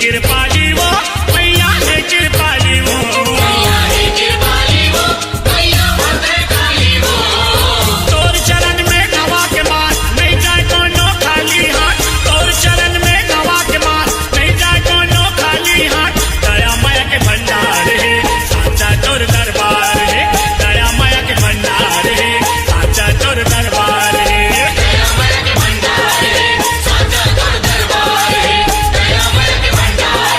कृपाली वो मैया है कृपाली वो तोर चरण में गवा के मार नहीं जाए कोनो खाली हाथ तोर चरण में गवा के मार नहीं जाए कोनो खाली हाथ दया माया के भंडार है साचा तोर दरबार है दया माया के भंडार है साचा तोर दरबार है दया माया के भंडार है साचा तोर दरबार है दया माया के भंडार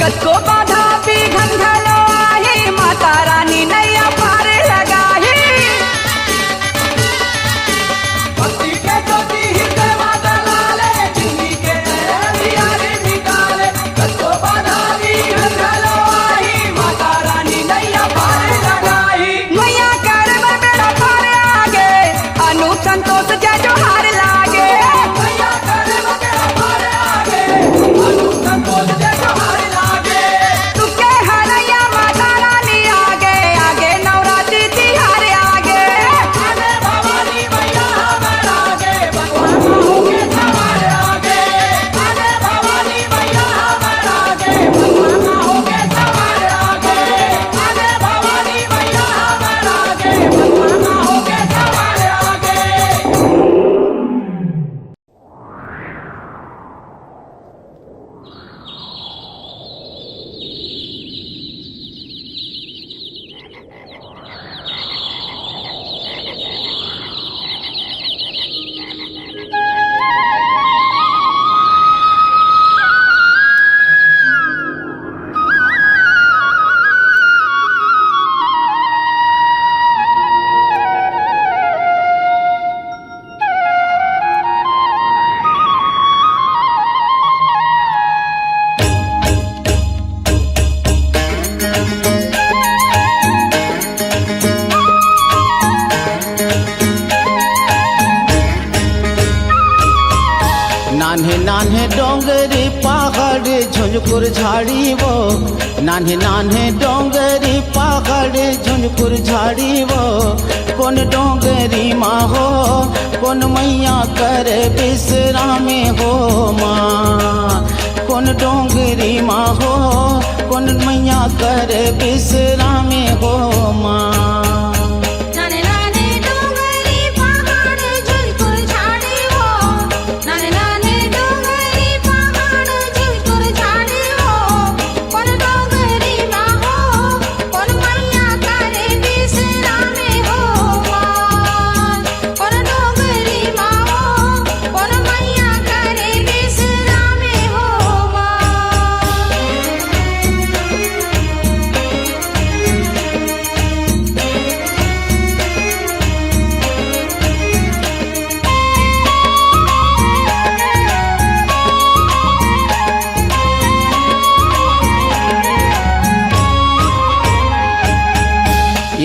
कसको बाधा भी घंघलो आहे माता रानी नैया पार लगाही भक्ति के ज्योति हृदय माता लाले जिंदगी के अंधियारे निकाले कसको बाधा भी घंघलो आहे माता रानी नैया पार लगाही मैया कर बेड़ा पार आगे अनु संतोष जय जोहार लागे मैया कर बेड़ा पार आगे अनु संतोष जय जोहार लागे तुके हरैया माता रानी आगे आगे नवरात्रि तिहार आगे आगे भवानी मैया हमर आगे भगवान होके सवार आगे आगे भवानी मैया हमर आगे भगवान होके सवार आगे आगे भवानी मैया हमर आगे भगवान होके सवार आगे नान्हे नान्हे डोंगरी पहाड़ झुंझुर झाड़ी वो नान्हे नान्हे डोंगरी पहाड़ झुंझुर झाड़ी वो कौन डोंगरी माँ हो कौन मैया कर विश्रामे हो माँ कौन डोंगरी माँ हो कौन मैया कर विश्रामे हो माँ नाने नाने डोंगरी पहाड़ झुलपुर झाड़ी वो नाने नाने डोंगरी पहाड़ झुलपुर झाड़ी वो कौन डोंगरी माँ हो कौन मैया करे विश्रामे हो माँ कौन डोंगरी माँ हो कौन मैया करे विश्रामे हो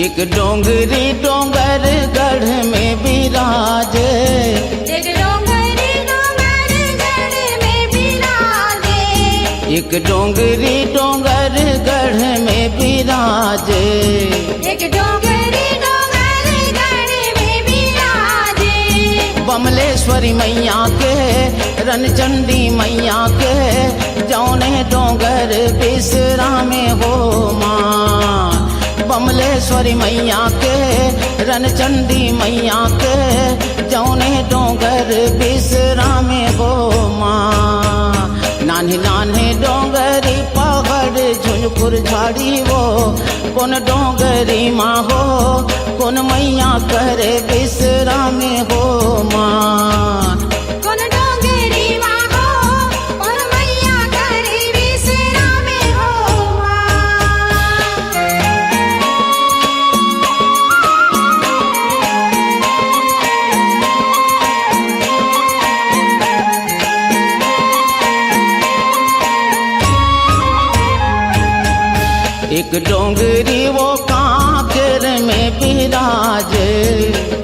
एक डोंगरी डोंगर गढ़ में विराजे एक डोंगरी डोंगर गढ़ में बिराजे एक डोंगरी डोंगर गढ़ में विराजे एक डोंगरी डोंगर गढ़ में बिराजे बमलेश्वरी मैया के रनचंडी मैया के जौने डोंगर विश्रामे हो माँ बमलेश्वरी मैया के रनचंडी मैया के जौने डोंगर विश्रामे हो माँ नान्हे नान्हे डोंगरी पहाड़ झुंझुर झाड़ी वो कौन डोंगरी माँ हो कौन मैया करे विश्रामे हो माँ कौन डोंगरी माँ हो कौन मैया करे विश्रामे हो एक डोंगरी वो कांकेर में विराजे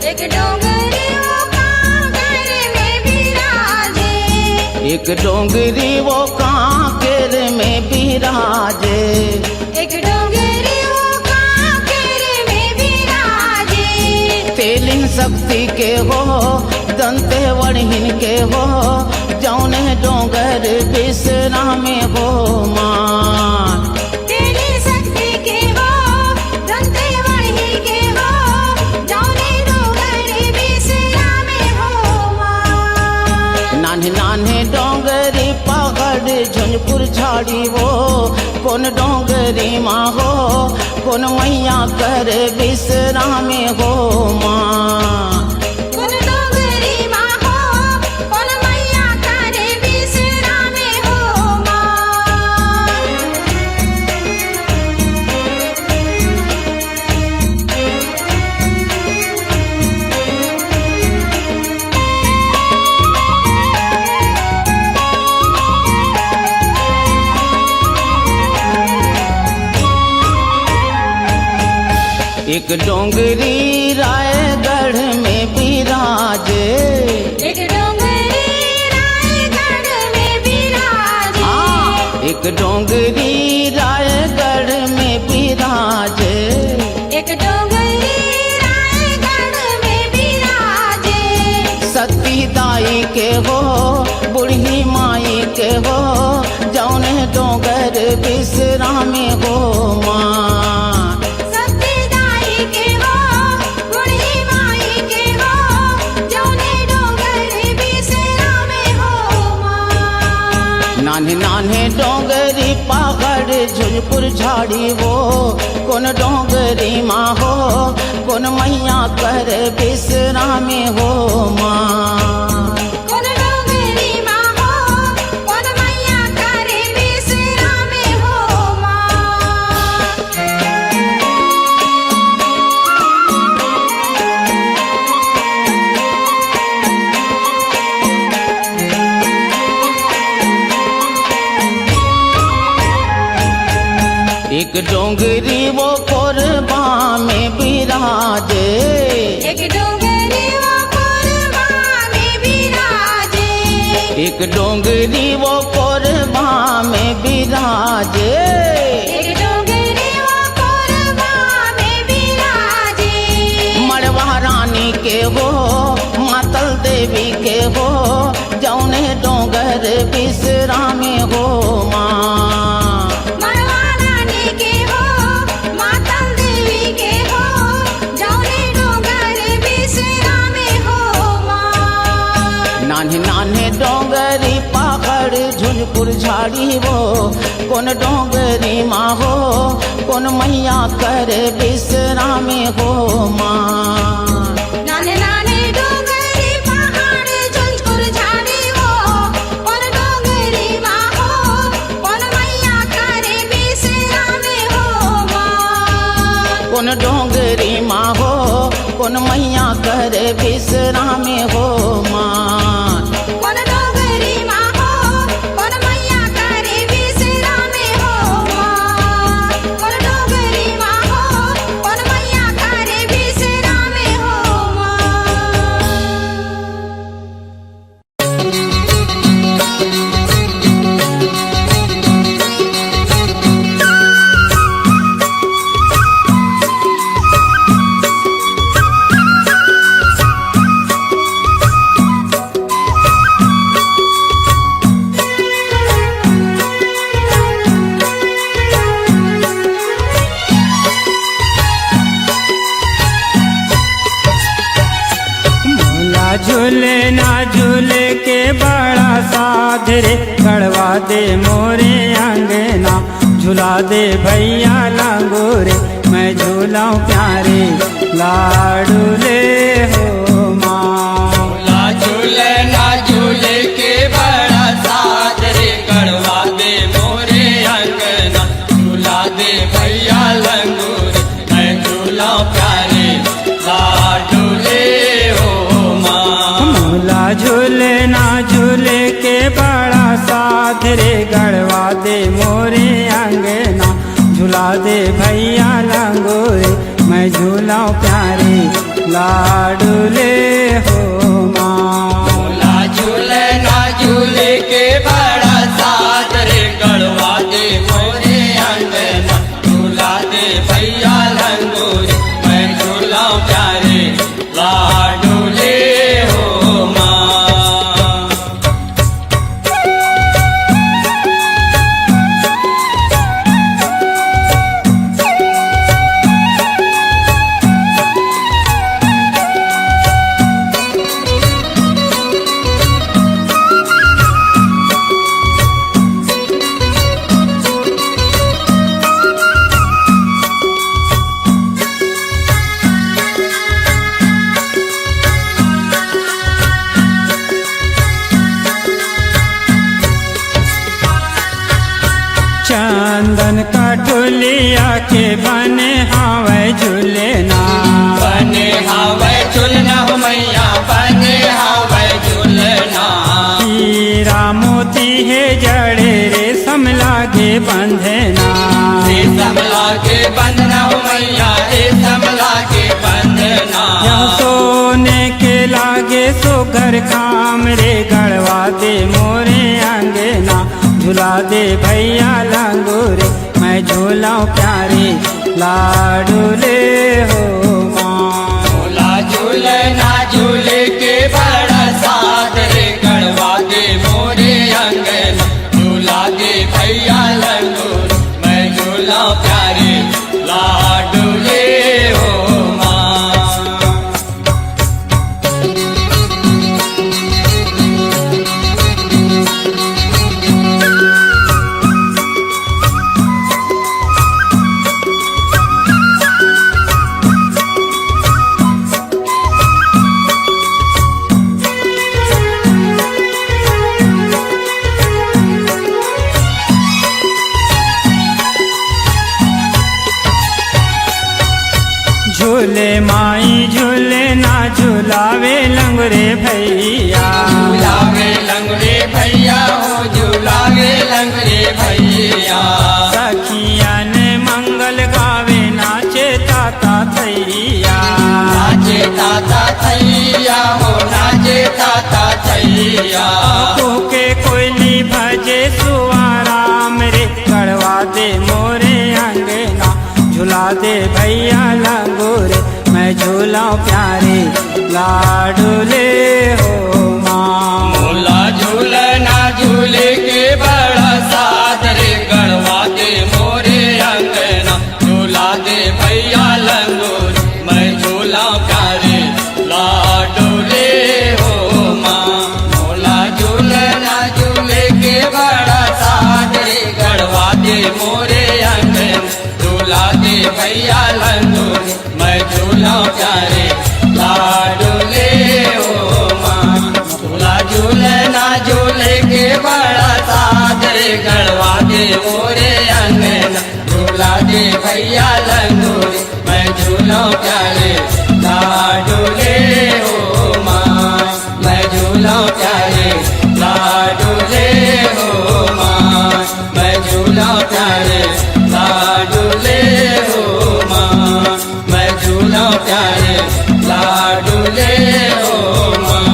एक डोंगरी वो कांकर में बिराजे एक डोंगरी वो कांकेर में विराजे एक डोंगरी वो कांकर में बिराजे तेलिन शक्ति के हो दंते वड़हिन के हो जौने डोंगर विश्रामे हो माँ तेरी शक्ति के हो दंते वढ़ी के हो जौने डोंगर विश्रामे हो माँ नान्हे नान्हे डोंगरी पहाड़ झुंझुर झाड़ी वो कौन डोंगरी माँ हो कौन मैया कर विश्रामे हो माँ कौन डोंगरी माँ हो कौन मैया करे विश्रामे हो माँ एक डोंगरी रायगढ़ में विराजे, एक डोंगरी रायगढ़ में विराजे, एक डोंगरी रायगढ़ में विराजे, एक डोंगरी रायगढ़ में विराजे। सती दाई के हो बुढ़ी माई के हो जौने डोंगर विश्रामे हो माँ। सती दाई के हो बुढ़ी माई के हो जौने डोंगर विश्रामे हो माँ। नान्हे नान्हे डोंगरी पहाड़ झुलपुर झाड़ी वो कौन डोंगरी माँ हो कौन मैया कर विश्रामे हो माँ। कौन डोंगरी माँ हो कौन मैया करे विश्रामे हो माँ। एक डोंगरी वो कोरबा में विराजे, एक डोंगरी वो कोरबा में विराजे, एक डोंगरी वो कोरबा में विराजे। एक डोंगरी वो कोरबा में विराजे। मड़वा रानी के हो मातल देवी के हो जौने डोंगर विश्रामे हो माँ। मड़वा रानी के हो मातल देवी के हो जौने डोंगर विश्रामे हो माँ। नान्हे नान्हे डोंगरी पहाड़ झुलपुर झाड़ी वो कौन डोंगरी माँ हो कौन मैया कर विश्रामे हो माँ। नाने नाने डोंगरी पहाड़ झुलपुर झाड़ी हो कौन डोंगरी माँ हो कौन मैया करे विश्रामे हो माँ। कौन डोंगरी माँ हो कौन मैया कर विश्रामे हो माँ। कौन डोंगरी माँ हो कौन मैया करे विश्रामे हो माँ। कौन डोंगरी माँ हो कौन मैया करे विश्रामे हो माँ। झूला झूले ना झूले के बड़ा साध रे गड़वा दे मोरे अंगना झूला दे भैया लांगोरे मैं झूलाऊं प्यारे लाडूले हो माँ। झूला झूले ना झूले के बड़ा साथ रे गड़वा दे मोरे अंगना झूला दे भैया लंगूर मैं झूला प्यारे लाडूले हो माँ। झूला झूले ना झूले के बड़ा साध रे गड़वा दे मोरे अंगना झूला दे भैया लंगोरे मैं झूलाऊं प्यारे लाडूले हो माँ। झूला झूले ना झूले के बड़ा साथ रे गड़वा दे मोरे अंगना झूला दे भैया लंगूर मैं झूला प्यारे लाडूले हो माँ। चंदन का टोलिया के बने हावे झूलेना बने हावे झूलना हो मैया बने हावे झूलना। हीरा मोती है जड़े रेशम लागे बंधना रेशम लागे बंधना हो मैया रेशम घर खाम रे गड़वा दे मोरे अंगना झुला दे भैया लंगूरे मैं झूलाऊं प्यारे लाडूले हो माँ। झूला झूले ना झूले के बड़ा साथ रे गड़वा दे मोरे अंगना झूला दे भैया लंगूर मैं झूला प्यारे लाडूले हो माँ। झूले माई झूले ना झूलावे लंगरे भैया झूलावे लंगड़े भैया हो झूलावे लंगड़े भैया। सखिया ने मंगल गावे नाचे ताता थैया नाचे ताता थैया हो नाचे ताता थैया। के कोयली भजे सुवाराम रे गड़वा दे मोरे अंगना झुला दे भैया लंगूरे मैं झूलाऊं प्यारे लाडूले हो माँ। झूला झूले ना झूले के बड़ा साथ रे गड़वा दे मोरे अंगना झूला दे भैया लंगूर मैं झूला प्यारे लाडूले हो माँ। झूला झूले ना झूले के बड़ा साथ रे गड़वा दे मोरे अंगना झूला दे भैया लंगूर मैं झूला प्यारे लाडूले हो माँ। झूला झूले ना झूले के बड़ा साथ रे गड़वा दे मोरे अंगना झूला दे भैया लंगूर मैं झूला प्यारे लाडूले हो माँ। मैं झूला प्यारे लाडूले हो माँ। मैं झूला प्यारे लाडूले हो माँ। मैं झूला प्यारे लाडूले हो माँ।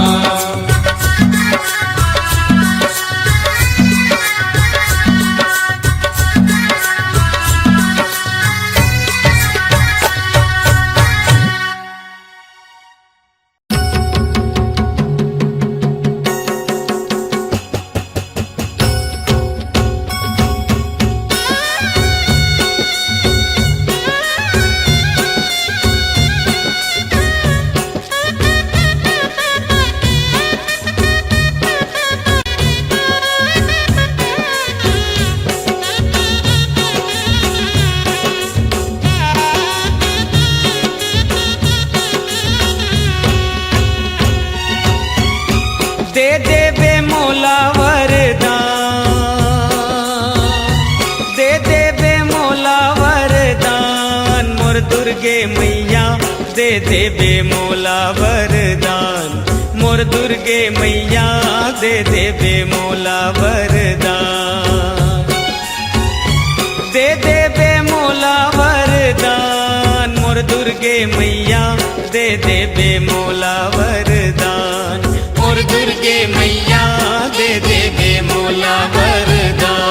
दे दे बे मोला वरदान दे दे बे मोला वरदान मोर दुर्गे मैया दे दे बे मोला वरदान मोर दुर्गे मैया दे दे बे मोला वरदान दे दे बे मोला वरदान मोर दुर्गे मैया दे दे बे मोला वरदान मोर दुर्गे मैया दे दे बे मोला वरदान।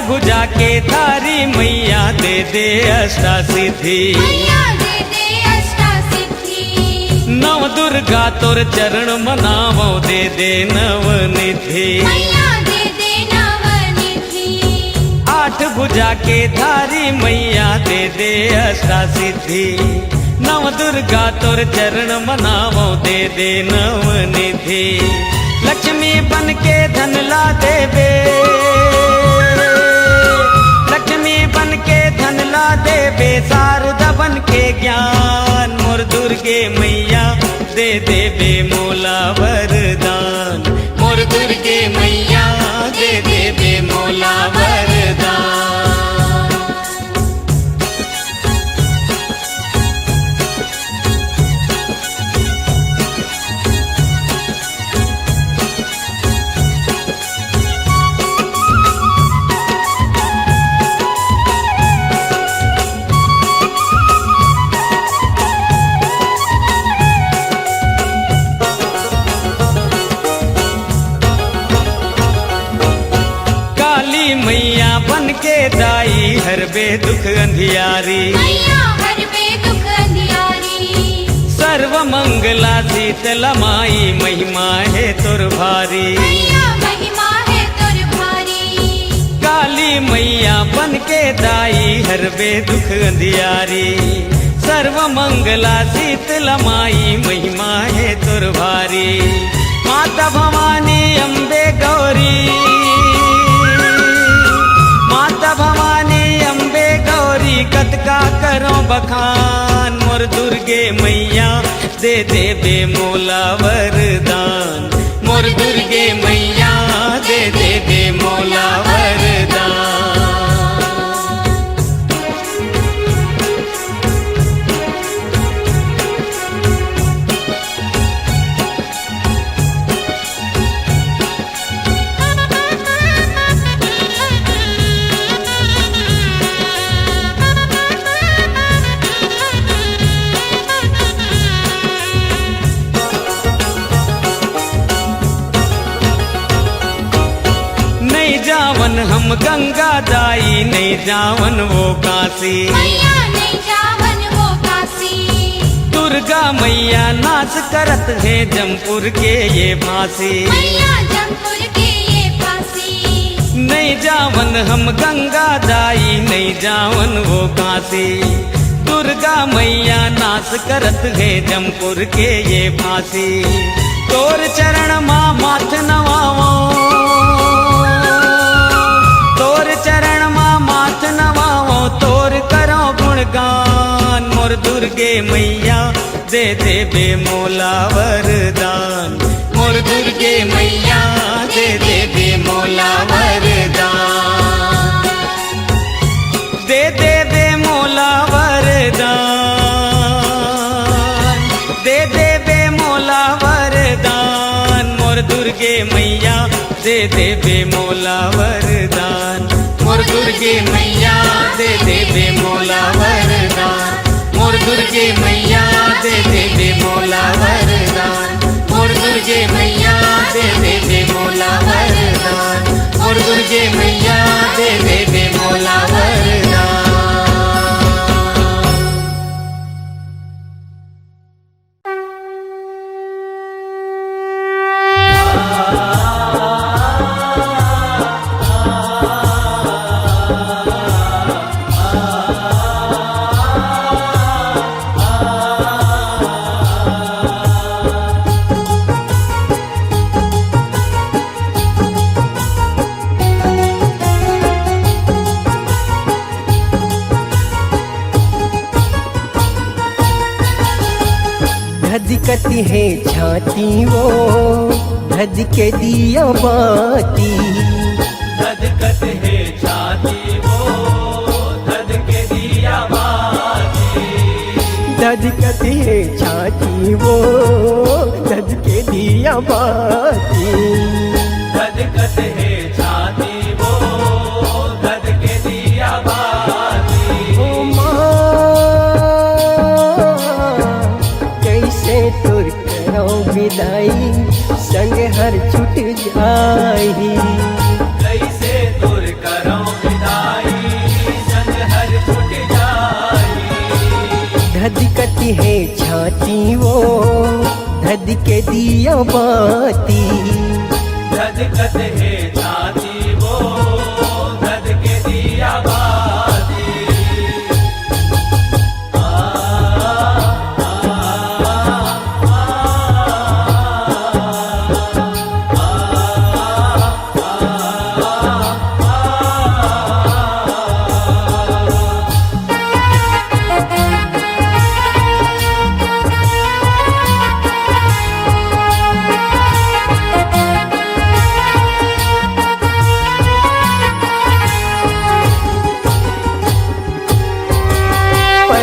भुजा के थारी मैया दे दे अष्टा सिद्धि मैया दे दे अष्टा सिद्धि। नव दुर्गा तोर चरण मनावो दे दे नवनिधि मैया दे दे नवनिधि। आठ भुजा के थारी मैया दे दे अष्टा सिद्धि नव दुर्गा तोर चरण मनावो दे दे नवनिधि। लक्ष्मी बन के धन ला देवे लक्ष्मी बन के धन ला देवे शारदा बन के ज्ञान मोर दुर्गे मैया दे देवे मोला वरदान मोर दुर्गे मैया दे दे बेमौला वरदान। काली मैया बन के दाई हर बे दुख अंधियारी, मैया हर बे दुख अंधियारी। सर्व मंगला शीतला माई महिमा है तुर भारी। मैया महिमा है तुर भारी। काली मैया बन के दाई हर बे दुख अंधियारी, सर्व मंगला शीतला माई महिमा है तुर भारी। माता भवानी अम्बे गौरी, माता भवानी अम्बे गौरी कतका करो बखान। मोर दुर्गे मैया दे दे बेमौला वरदान। मोर दुर्गे मैया दे दे बेमौला वरदान। नहीं जावन हम गंगा दाई, नहीं जावन वो काशी। मैया नहीं जावन वो काशी। दुर्गा मैया नाच करत है जमपुर के ये फांसी। मैया जमपुर के ये फांसी। नहीं जावन हम गंगा दाई, नहीं जावन वो काशी। दुर्गा मैया नाच करत है जमपुर के ये फांसी। तोर चरण माँ माथ नवावो, तोर चरण माँ माथ नवावो, तोर करो गुणगान। मोर दुर्गे मैया दे दे बेमौला वरदान। मोर दुर्गे मैया दे दे बेमौला वरदान। दे दे बेमौला वरदान, दे दे बेमौला वरदान। मोर दुर्गे मैया दे दे बेमौला वरदान। मोर दुर्गे मैया दे दे बेमौला वरदान। मोर दुर्गे मैया दे दे बेमौला वरदान। मोर दुर्गे मैया दे दे बेमौला वरदान। मोर दुर्गे मैया दे दे बेमौला वरदान। धधकती है छाती वो धध के दिया बाती। धधकत है छाती वो धध के दिया बाती। धधकती है छाती वो धध के दिया बाती। धधकत है छाती वो धध के दिया बाती। ओ माँ कैसे तुर करो विदाई संग हर छूट जाई। कैसे दूर करो विदाई संग हर छूट जाई। धधकती है छाती वो धध के दिया बाती। धधकत है छाती वो धध के दिया बाती।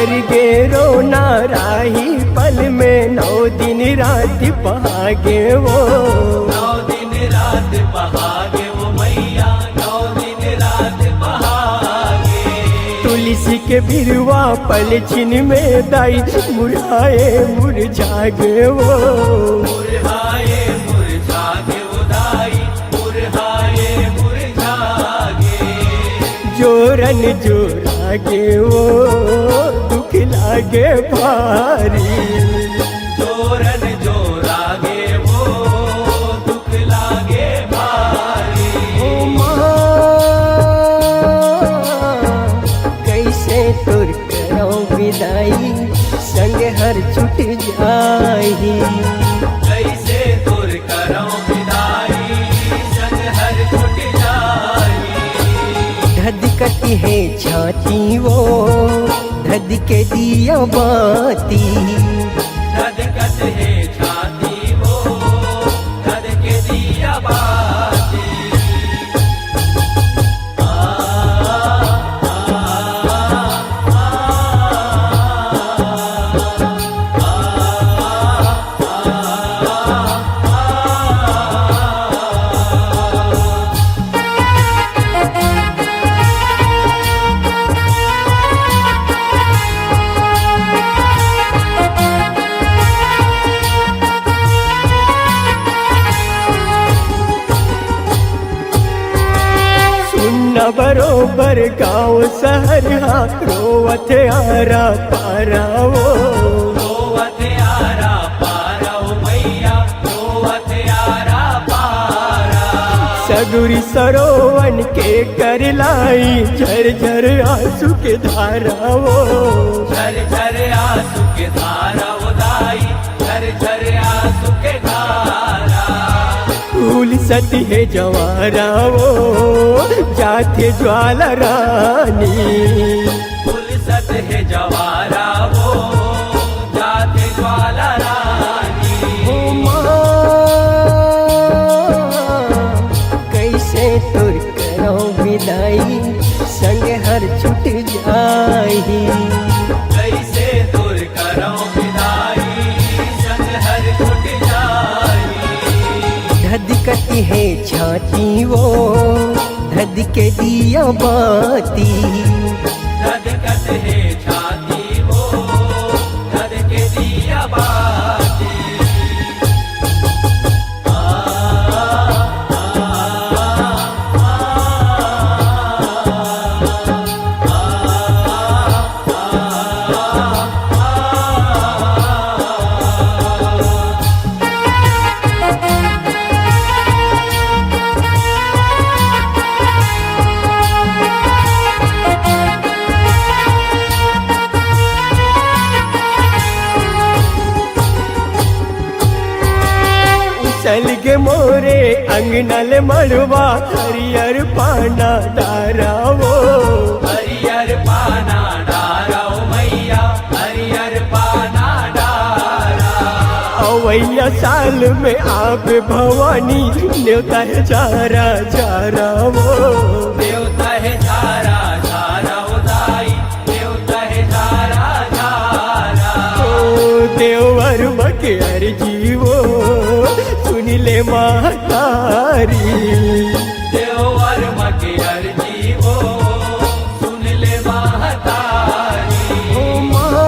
पर गे रोना राही पल में 9 दिन रात बहागे वो 9 दिन रात बहागे वो मैया 9 दिन रात बहागे तुलसी के बिरवा पल छिन में दाई मुरझाए मुरझागे वो मुरझाए मुरझागे वो दाई मुरझाए मुरझागे जोरन जोरागे वो दुख लागे भारी जोरन जोरागे वो दुख लागे भारी ओ माँ कैसे तुर करो विदाई संग हर छुट जाही कैसे तुर करो विदाई संग हर छुट जाई धधकती है छाती वो धध के दिया बाती धधकत है छाती वो धध के दिया बाती सुनना बरोबर गाँव शहर हाँ रोवत आरा पारा वो रोवत आरा पारा ओ मैया रोवत आरा पारा सगुरी सरोवन के कर लाई झर झर आंसू के धारा वो झर झर आंसू के धारा वो दाई झर झर आंसू के धारा फूल सती है जवारा वो जाते ज्वाला रानी फुल सत है जवारा वो जाते ज्वाला रानी ओ माँ कैसे तुर करो विदाई संग हर छुट जाही कैसे दूर करो विदाई संग हर छुट जाई धधकती है छाती वो धध के दिया बाती धधकत है छाती वो धध के दिया बाती चल गे मोरे अंगनल मड़वा हरियर पाना डारा वो हरियर पाना डारा ओ मैया हरियर पाना डारा अवैया साल में आप भवानी न्योता है चारा चारा वो देवता है झारा झारा ओ दाई देवता है झारा झारा ओ देवर मके अर्जी वो सुन ले महतारी देवर मके अर्जी वो सुन ले महतारी ओ माँ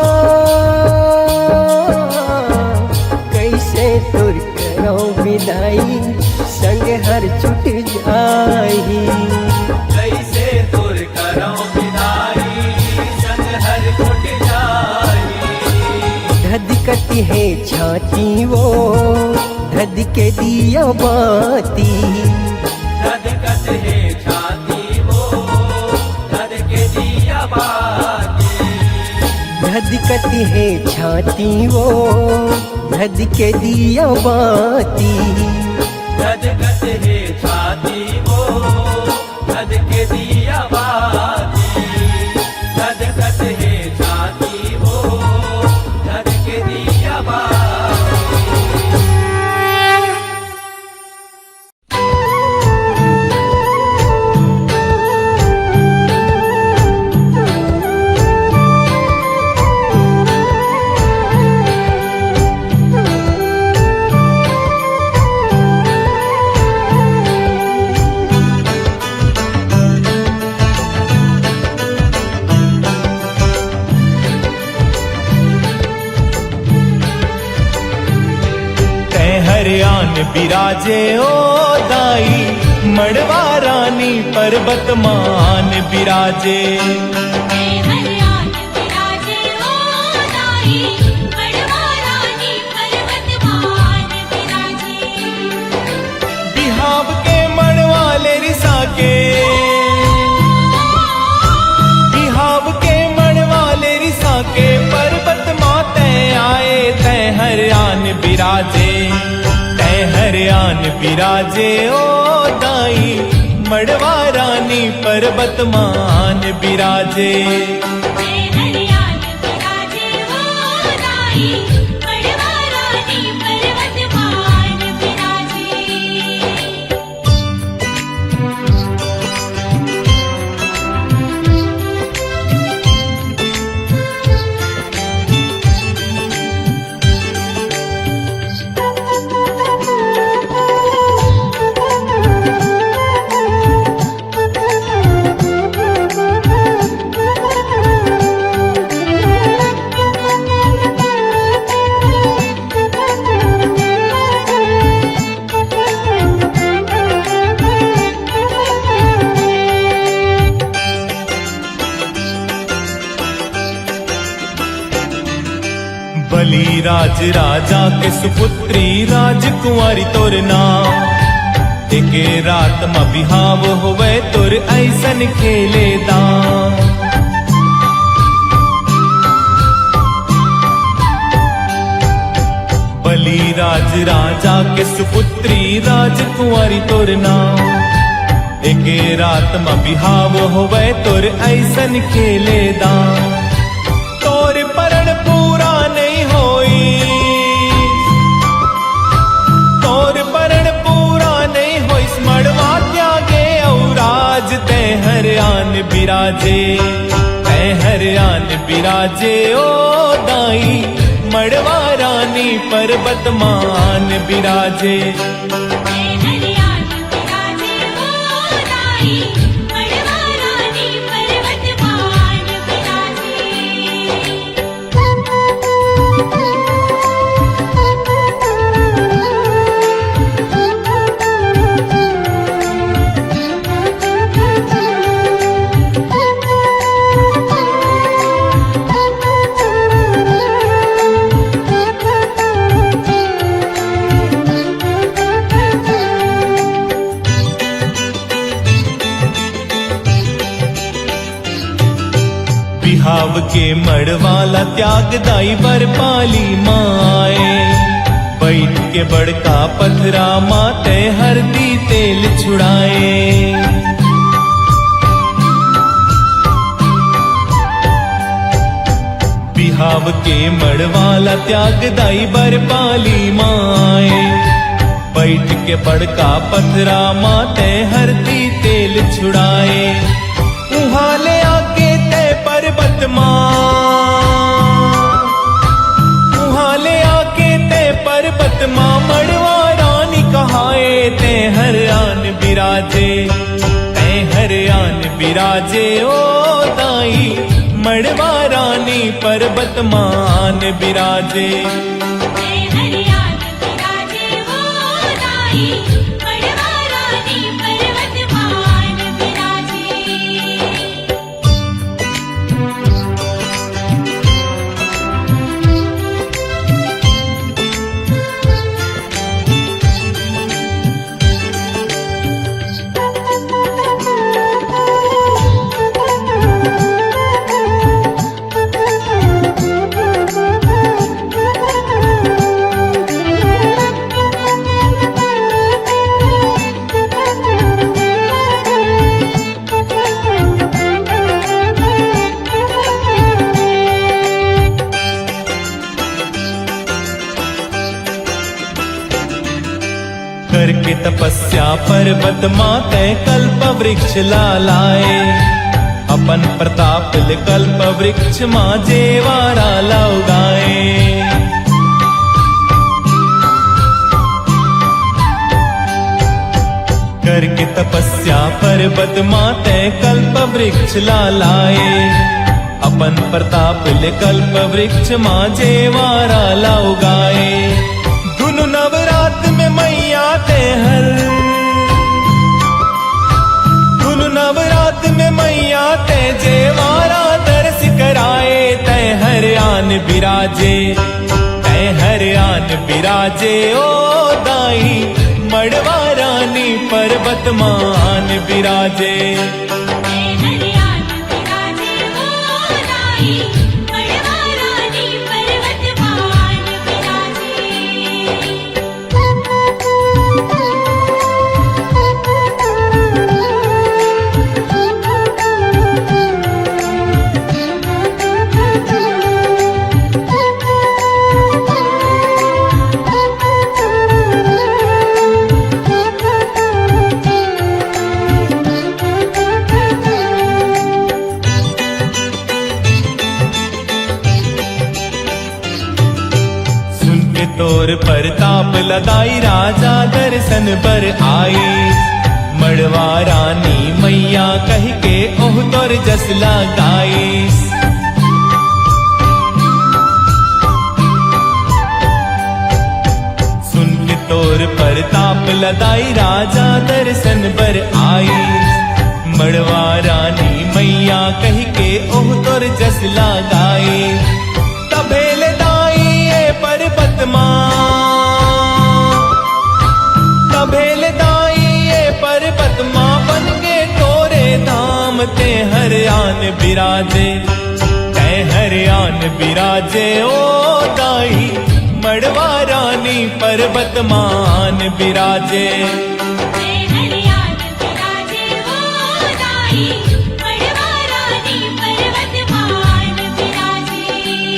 कैसे तुर करो विदाई संग हर छुट जाही कैसे दूर करो विदाई संग हर छुट जाई धधकती है छाती वो धध के दिया बाती धधकत है छाती वो धध के दिया बाती धधकती है छाती वो धध के दिया बाती धधकत है छाती वो धध के दिया बाती धधकत है छाती वो धध के दिया बाती बिराजे ओ दाई मड़वा रानी पर्वत मान बिराजे। हरियाण विराजे ओ दाई मड़वा रानी पर्वत मान विराजे। बिहाव के मड़वाले रिसा के, बिहाव के मड़वाले रिसा के पर्वत माते आए तै हरियाण बिराजे। तै हरियाण बिराजे ओ दाई मड़वा रानी पर्वत मान बिराजे। हरियाण विराजे ओ दाई मड़वा रानी पर्वत मान विराजे। बलि राज राजा के सुपुत्री राजकुंवारी तोर नाम। एके रात में बिहाव होवे तोर ऐसन खेले दाम। बलि राज राजा के सुपुत्री राजकुंवारी तोर नाम। एके रात में बिहाव होवे तोर ऐसन खेले दाम। तोर परण पूरा नहीं होई, तोर परण पूरा नहीं होई मड़वा त्यागे औराज। तै हरियाण बिराजे, तै हरियाण बिराजे ओ दाई मड़वा रानी पर्वत मान बिराजे। हरियाण विराजे ओ दाई मड़वा रानी पर्वत मान विराजे। बिहाव के मड़वाला त्याग दाई बर पाली माए। बैठ के बड़का पथरा माते हरदी तेल छुड़ाए। बिहाव के मड़वाला त्याग दाई बर पाली माए। बैठ के बड़का पथरा माते हरदी तेल छुड़ाए। उहाँ ले आके तय पर्वत माँ, उहाँ ले आके तय पर्वत माँ मड़वा रानी कहाए। तै हरियाण बिराजे, तै हरियाण बिराजे ओ दाई मड़वा रानी पर्वत मान बिराजे। हरियाण विराजे ओ दाई मड़वा रानी पर्वत मान विराजे। करके तपस्या पर्वत माते कल्प वृक्ष लाए। अपन प्रताप ले कल्प वृक्ष माँ जेवारा लाउ गाए। करके तपस्या पर्वत माते कल्प वृक्ष लाए। अपन प्रताप ले कल्प वृक्ष माँ जेवारा लाउ गाए। धुन नवरात में मैया ते हर धुन नवरात में मैया ते जेवारा दर्श कराए तय हर आन बिराजे तय हर आन बिराजे ओ दाई मड़वा रानी पर्वत मान बिराजे जय हरियाण विराजे ओ दाई मड़वा रानी पर्वत मान सुन के तोर प्रताप लदाई राजा दर्शन पर आई मड़वा रानी मैया कह के ओह तोर जस लगाई सुन के तोर प्रताप लदाई राजा दर्शन पर आई मड़वा रानी मैया कह के ओह तोर जस लगाई तबेल दाई ये पर्वत मां तबेल दाई ये पर्वत मां बन के तोरे धाम ते हर आन बिराजे तय हर आन बिराजे ओ दाई मड़वा रानी पर्वत मान बिराजे जय हरियाण विराजे ओ दाई मड़वा रानी पर्वत मान बिराजे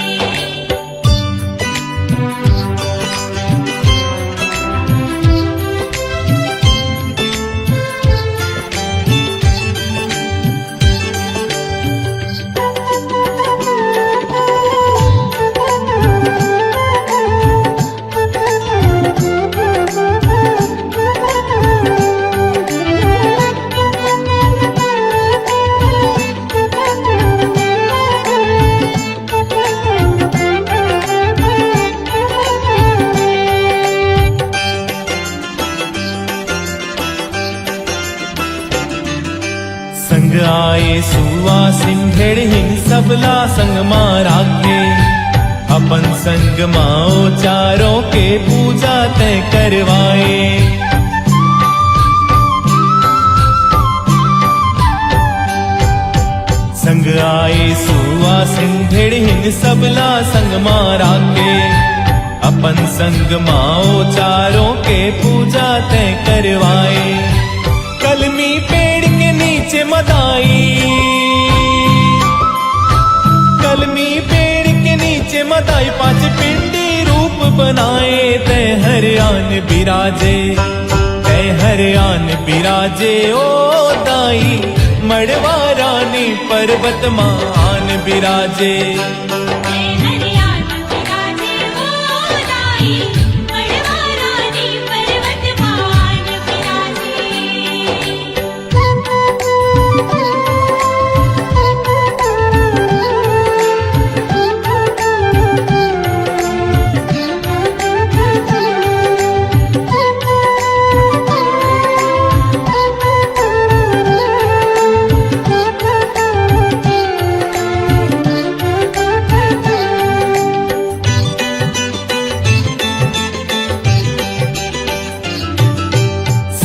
संग आए सुआ सिंधेड़ हिन सबला संग मारा के अपन संग माओ चारों के पूजा तय करवाए संग आए सुआ सिंधेड़ हिन सबला संग मारा के अपन संग माओ चारों के पूजा तय करवाए कलमी पेड़ के नीचे मदाई कलमी पेड़ के नीचे मदाई पांच पिंडी रूप बनाए तय हर आन बिराजे तय हर आन बिराजे ओ दाई मड़वा रानी पर्वत मान बिराजे जय हरियाण विराजे ओ दाई मड़वा रानी पर्वत मान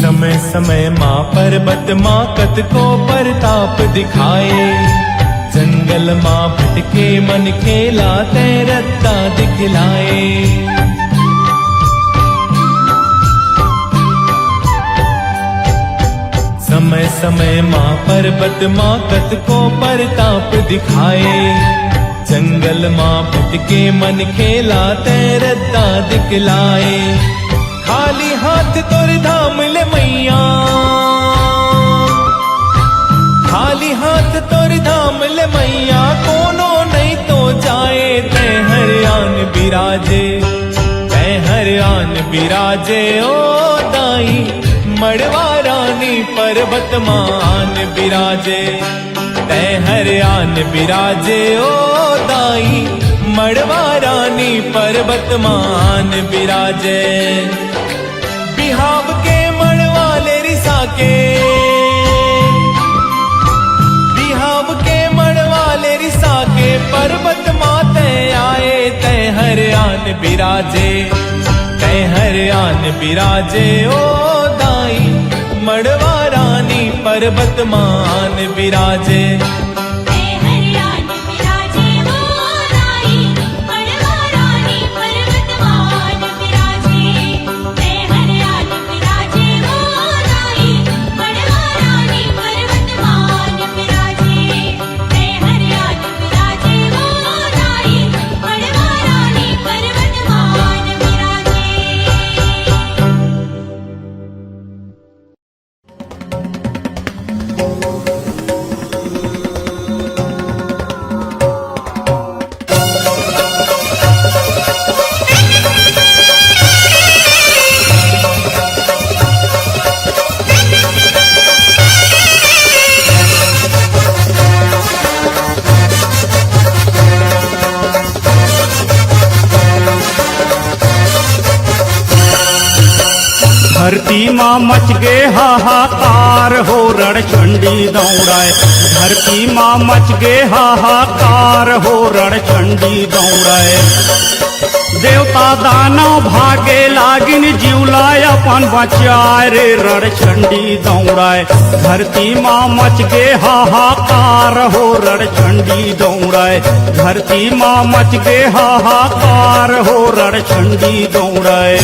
समय समय माँ पर्वत माँ कत को परताप दिखाए जंगल माँ भटके मन खेला तय रत्ता दिखलाए समय समय माँ पर्वत माँ कत को परताप दिखाए जंगल माँ भटके मन खेला तय रत्ता दिखलाए खाली हाथ तोर धाम ले मैया खाली हाथ तोर धाम ले मैया कोनो नहीं तो जाए तय हर आन बिराजे तय हर आन बिराजे ओ दाई मड़वा रानी पर्वत मान बिराजे तय हर आन बिराजे ओ दाई मड़वा रानी पर्वत मान बिराजे बिहाव के मड़वाले रिसा के बिहाव के मड़वाले रिसा के पर्वत माते आए तय हर आन बिराजे तय हर आन बिराजे ओ दाई मड़वा रानी पर्वत मान बिराजे ते हरियाण विराजे वो दाई मड़वा रानी पर्वतमान विराजे ते हरियाण विराजे वो दाई मड़वा रानी पर्वतमान विराजे ते हरियाण विराजे वो दाई मड़वा रानी पर्वतमान विराजे। धरती माँ मच गे हाहाकार हो रणचंडी दौड़ाए धरती माँ मच गे हाहाकार हो रणचंडी दौड़ाए देवता दानव भागे लागिन जीवलाय अपन बचाए रे रणचंडी दौड़ाए धरती माँ मच गे हाहाकार हो रणचंडी दौड़ाए धरती माँ मच गे हाहाकार हो रणचंडी दौड़ाए।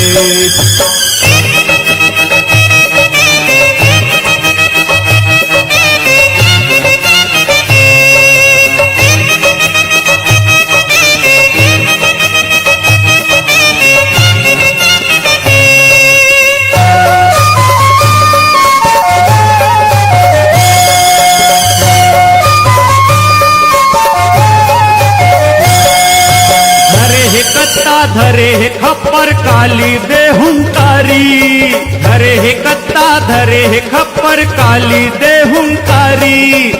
धरे है खप्पर काली दे हुंकारी धरे है कत्ता धरे है खप्पर काली दे हुंकारी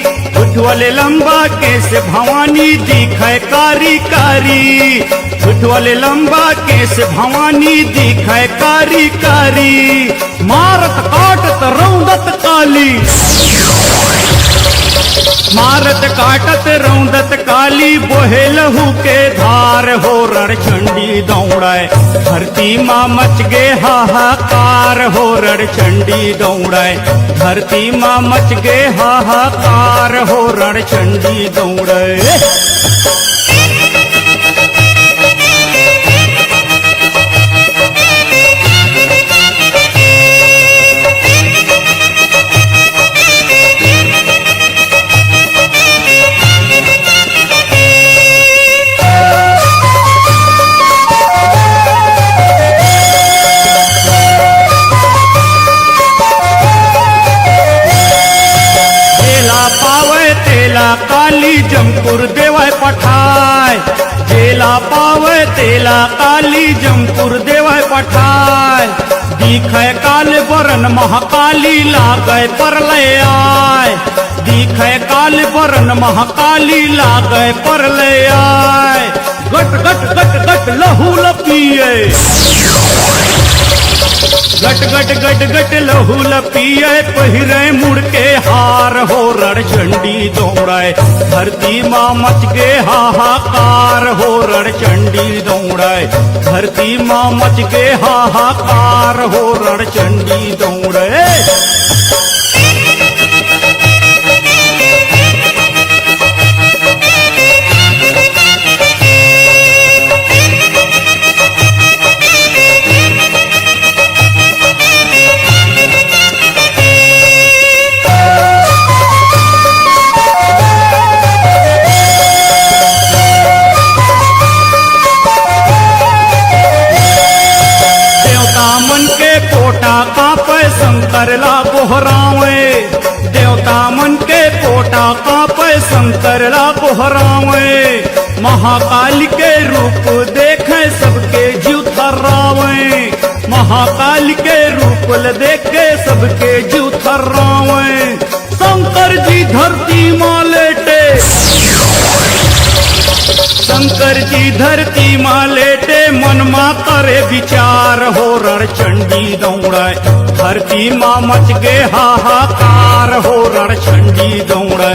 उठवले लंबा केस भवानी दिखाए कारी कारी उठवले लंबा केस भवानी दिखाए कारी कारी मारत काटत रौदत काली मारत काटत रौदत काली बोहे लहू के धार हो रणचंडी दौड़ाए धरती माँ मच गे हाहाकार हो रणचंडी दौड़ाए धरती माँ मच गे हाहाकार हो रणचंडी दौड़ाए। काली जमपुर देवाय पठाय जेला पावे तेला काली जमपुर देवाय पठाय दिखय काल बरन महाकाली लागय परलय आय दिखय काल बरन महाकाली लागय परलय आय गट गट गट गट लहू लपिए गट गट गट गट लहू लपिए पहिरे मुड़ के हार हो रणचंडी दौड़ाए धरती माँ मच गे हाहाकार हो रणचंडी दौड़ाए धरती माँ मच गे हाहाकार हो रणचंडी दौड़ाए। शंकर ला बोहरावे देवता मन के कोटा कांपे शंकर ला बोहरावे महाकाल के रूप देखे सबके जीव थर्रावे महाकाल के रूप देखे सबके जीव थर्रावे शंकर जी धरती माँ लेटे शंकर जी धरती माँ लेटे मन माँ करे विचार हो रण चंडी दौड़े धरती माँ मच गे हाहाकार हो रण चंडी दौड़े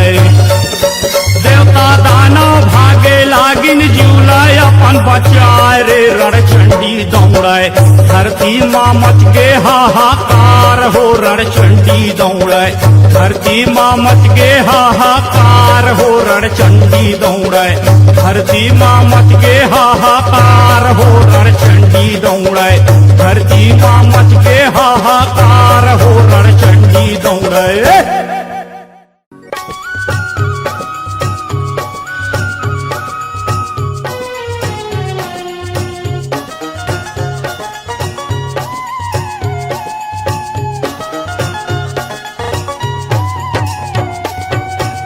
देवता दानव भागे लागिन जुलाय अपन बचाए रे रण चंडी दौड़े धरती माँ मच गे हाहाकार हो रण चंडी दौड़े धरती माँ मच गे हाहाकार हो रण चंडी दौड़े धरती माँ मच गे हाहाकार हो रण चंडी दौड़े धरती माँ मच गे हाहाकार हो रण चंडी दौड़े।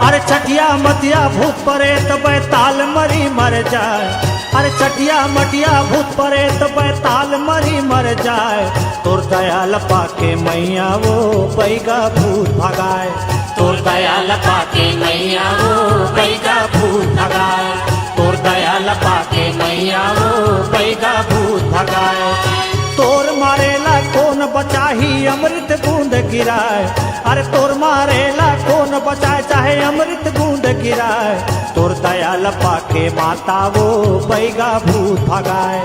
अरे छठिया मतिया भूत परे तो बैताल मरी मर जाए। अरे छठिया मटिया भूत परे तो बैताल मरी मर जाए। तोर दयाल पाके मैया वो बैगा भूत भगाए। तोर दयाल पाके मैया वो बैगा भूत भगाए। तोर दयाल पाके मैया वो बैगा भूत भगाए। तोर मारेला कौन बचाही अमृत बूंद गिराए। अरे तोर मारेला कौन बचाए चाहे अमृत बूंद गिराए। तोर दयाल पाके माता वो बैगा भूत भगाए।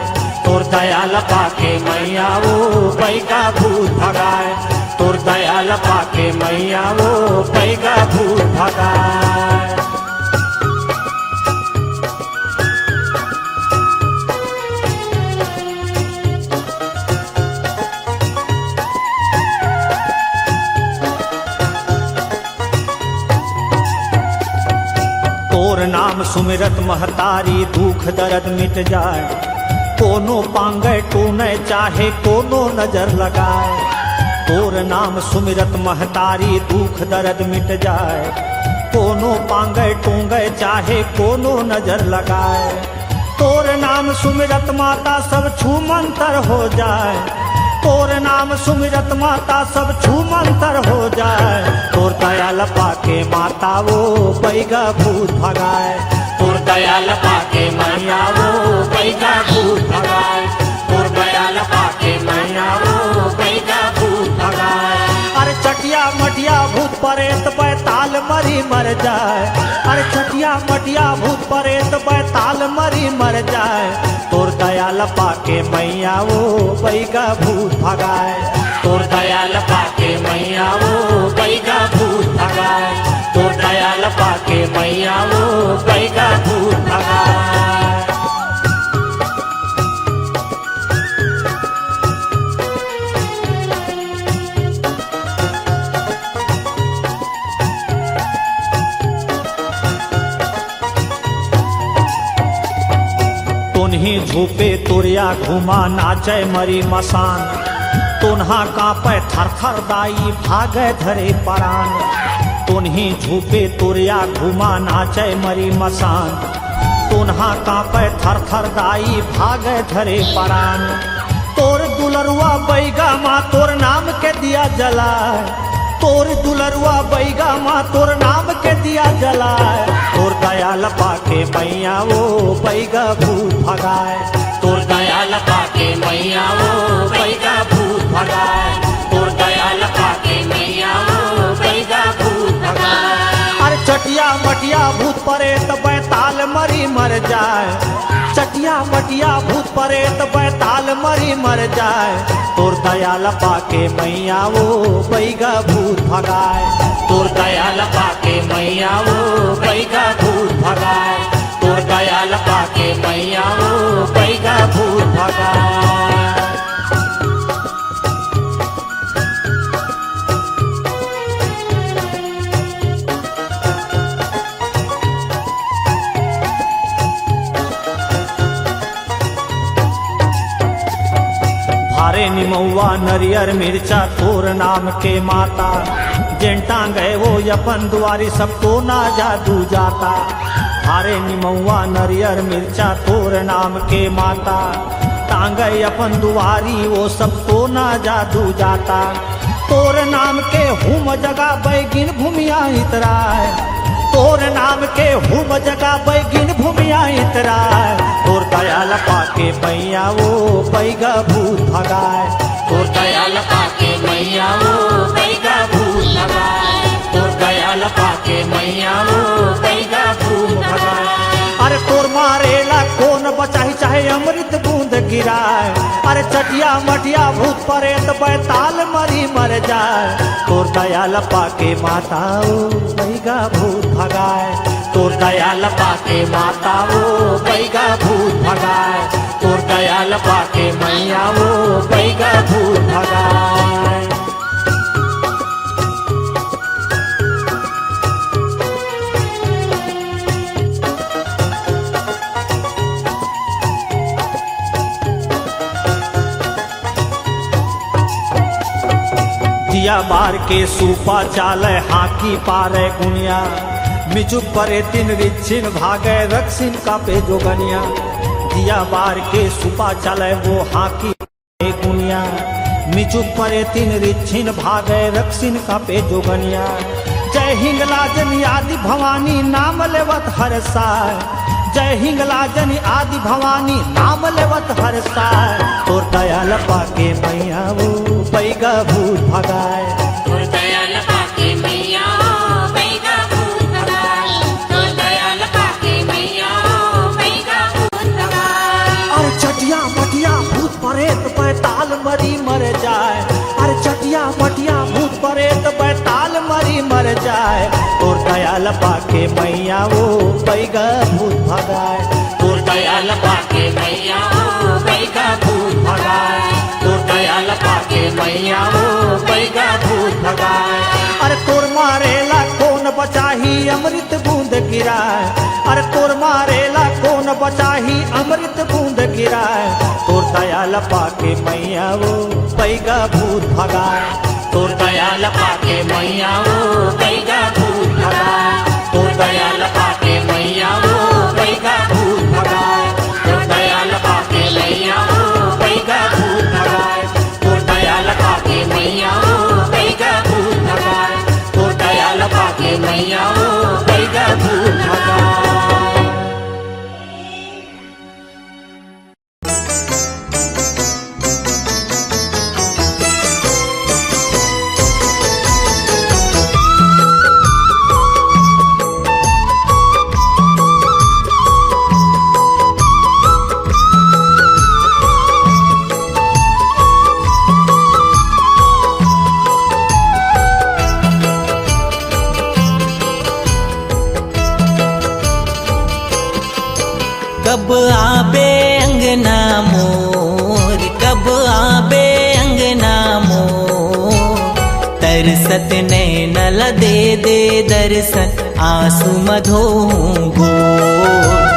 तोर दयाल पाके मैया वो बैगा भूत भगाए। तोर दयाल पाके मैया वो बैगा भूत भगाए। तोर नाम सुमिरत महतारी दुख दर्द मिट जाए। कोनो पांगे टूने चाहे कोनो नजर लगाए। तोर नाम सुमिरत महतारी दुख दर्द मिट जाए। कोनो पांगे टूंगे चाहे कोनो नजर लगाए। तोर नाम सुमिरत माता सब छू मंतर हो जाए। तोर नाम सुमिरत माता सब छू मंतर हो जाए। तोर दयाल पाके माता वो बैगा भूत भगाए। तोर दयाल पाके मैया वो बैगा भूत भगाए। तोर दयाल पाके मैया वो बैगा भूत भगाए। अरे चटिया मटिया भूत परेत बैताल मरी मर जाए। अरे चटिया मटिया भूत परेत बैताल मरी मर जाए। तोर दयाल पाके मैया वो बैगा भूत भगाए। तोर दयाल पाके मैया वो बैगा भूत भगाए। तोर दयाल पाके मैया वो बैगा भूत भगाए। तुन्ही झूपे तुरिया घुमा नाचे मरी मसान। तुन्हा कांपे थर थर दाई भागे धरे परान। तुन्ही झूपे तुरिया घुमा नाचे मरी मसान। तुन्हा कांपे थर थर दाई भागे धरे परान। तोर दुलरुआ बैगा माँ तोर नाम के दिया जलाए। तोर दुलरुआ बैगा माँ तोर नाम के दिया जलाए। तोर दयाल पाके मैया वो बैगा भूत भगाए। तोर दयाल पाके मैया वो बैगा भूत भगाए। तोर दयाल पाके मैया वो बैगा भूत भगाए। अरे चटिया मटिया भूत परे तो बैताल मरी मर जाए। चटिया मटिया भूत परे तो बैताल मरी मर जाए। तोर दयाल पाके मैया वो बैगा भूत भगाए। तोर दयाल पाके मैया वो बैगा भूत भगाए। तोर दयाल पाके मैया वो बैगा भूत भगाए। भारे निमौआ नरियर मिर्चा तोर नाम के माता। जेंटा गए वो अपन दुआरी सबको ना जादू जाता। भारे निमौआ नरियर मिर्चा तोर नाम के माता। टांगे अपन दुआरी वो सबको ना जादू जाता। तोर नाम के हुम जगा बैगिन भूमिया इतराए। तोर नाम के हुम जगा बैगिन भूमिया इतराय तोर दयाल पाके मैया वो बैगा भूत भगाए तोर दयाल पाके मैया वो बैगा भूत भगाए तोर दयाल पाके मैया वो बैगा भूत भगाए अरे तोर मारेला कौन बचाही चाहे अमृत बूंद गिराए अरे चटिया मटिया भूत परेत बैताल मरी मर जाए तोर दयाल पाके माता ओ बैगा भूत भगाए तोर दयाल पाके माता ओ बैगा भूत भगाए तोर दयाल पाके मैया वो बैगा भूत भगाए दिया बार के सूपा चाले हाकी पारे गुनिया मिचुक परे तीन रिच्छिन भागे रक्षिन का पे जोगनिया दिया बार के सूपा चले वो हाकी पारे गुनिया मिचुक परे तीन रिच्छिन भागे रक्षिन का पे जोगनिया जय हिंगलाजन आदि भवानी नाम लेवत हर साय जय हिंगलाजन आदि भवानी नाम लेवत हर साय तोर दयाल पाके मैया वो बैगा भूत भगाए तोर दयाल पाके मैया बैगा भूत भगाए तोर दयाल पाके मैया बैगा भूत भगाए अरे चटिया मटिया भूत परेत बैताल मरी मर जाए अरे चटिया मटिया भूत परेत बैताल मरी मर जाए तोर दयाल पाके मैया वो बैगा भूत भगाए तोर दयाल पाके मैया वो बैगा भूत भगाए तोर दयाल पाके मैया वो बैगा भूत भगाए अरे तोर मारेला कौन बचाही अमृत बूंद गिराए अरे तोर मारेला कौन बचाही अमृत बूंद गिराए तोर दयाल पाके मैया वो बैगा भूत भगाए तोर दयाल पाके मैया वो बैगा भूत भगाए तोर दयाल पाके मैया वो बैगा भूत भगाए तोर दयाल पाके मैया वो बैगा भूत भगाए तोर दयाल पाके मैया वो बैगा भूत भगाए तोर दयाल पाके मैया वो बैगा भूत भगाए कब आबे अंगना मोर कब आबे अंगना मोर तरसत नैन दे दे दर्शन आंसू मधो गोर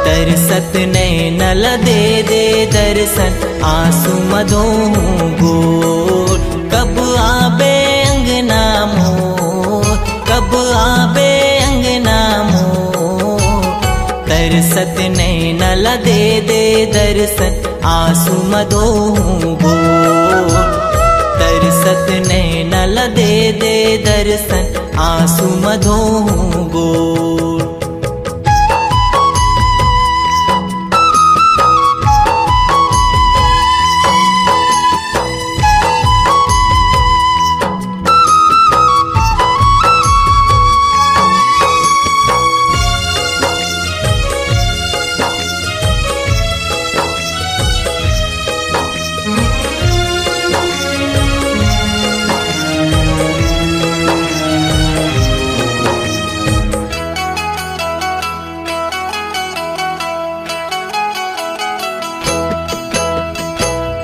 तरसत नैन दे दे दर्शन आंसू मधो गोर कब आबे अंगना मोर कब आबे अंगना मोर तरसत नैन दे दे दर्शन आंसू मधो गोर तरसत नैन दे दे दर्शन आंसू मधो गोर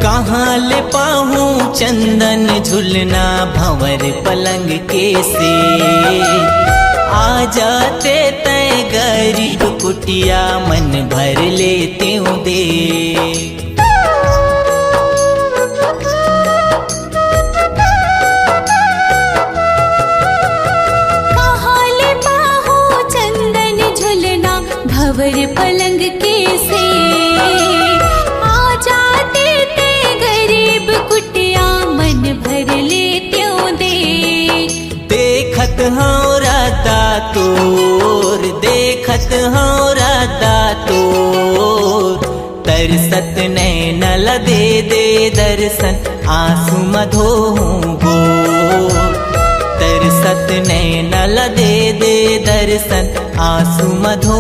कहाँ ले पाहूँ चंदन झुलना भंवर पलंग के से आ जाते तय गरीब कुटिया मन भर लेते हूँ दे कहाँ ले पाहूँ चंदन झुलना भंवर पलंग के से आ जाते कुटिया मन भर ले त्यों दे देखत हाँ राता तोर देखत हो राधा तोर तरसत नैन दे दे दर्शन आंसू मधो गो तरसत नैन दे दे दर्शन आंसू मधो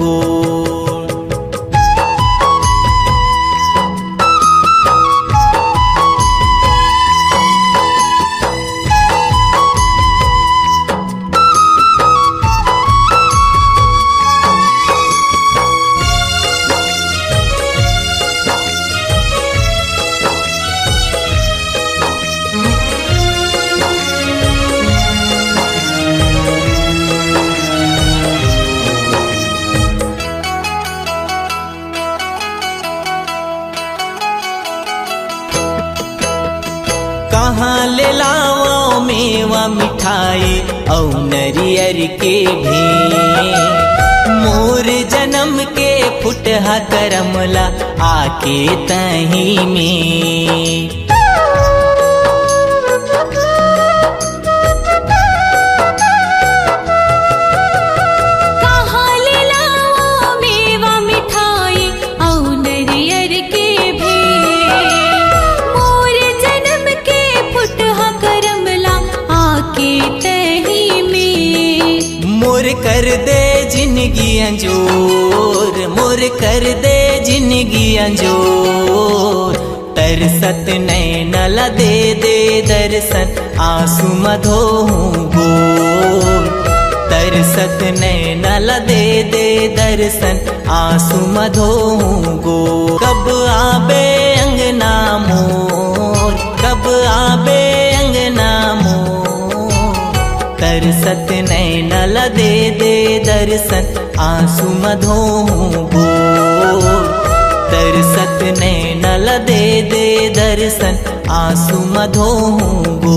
गो कहाँ ले लाओ मेवा मिठाई औ नरियर के भी मोर जन्म के फुटहा करमला आके तही में कहाँ ले लाओ मेवा मिठाई औ नरियर के भी मोर जन्म के फुटहा करमला आके तही में मोर कर दे जिंदगी अंजोर मोर कर दे जिंदगी अंजोर तरसत नैन दे दे दर्शन आंसू मधो गो तरसत नैन दे दे दर्शन आंसू मधो गो कब आबे अंगना मोर कब आबे अंगना मोर तरसत नैन दे दे दर्शन आंसू मधो गो तरसत नैन दे दे दर्शन आंसू मधो गो